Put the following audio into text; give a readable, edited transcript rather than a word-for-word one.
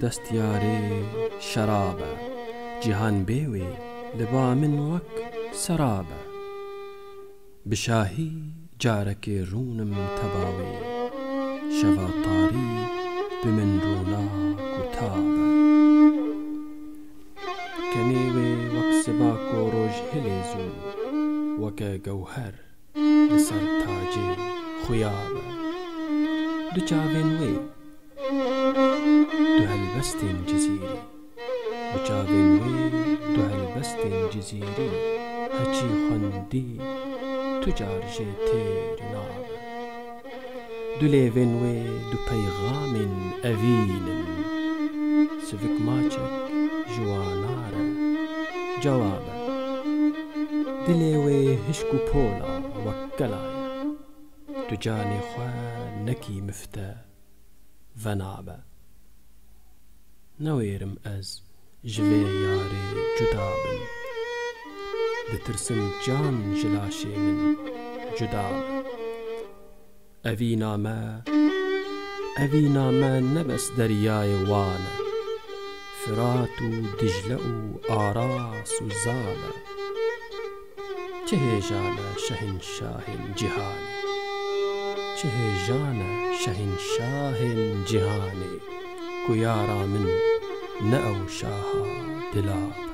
دستیارێ شەرابە جیهان بێوێ لەبا من وەک سەرابە بشاهی جارەکێ ڕوونم تەباوێ شەوا تاری بمن ڕووناک و تابە کەنێوێ وەک سباک و ڕۆژ هەلێ زوو وەکە گەوهەر لەسەر تاجێ خویابە دو چاوێن وێ دو هەلبەستێن جزیری دو چاوێن وێ دو هەلبەستێن جزیری هەچی خوەندی تو جارژێ تێر نابە دو لێوێن وێ دو پەیغامێن ئەڤینن سڤک ماچەک جوانارە جەوابە دلێ وێ هشک و پۆڵە وەک گەلایە دو جانێ خوە نەکی مفتە ڤەنابە نەوێرم ئەز ژڤێ یارێ جودا بم دەترسم جان ji laşê min cuda be evî name nebes deryayê wan e Firat û Dicle û Aras û Zab e çi hêjan e şehinşahên cîhanê çi hêjan e şehinşahên cîhanê ku yara min ne ew şaha dila be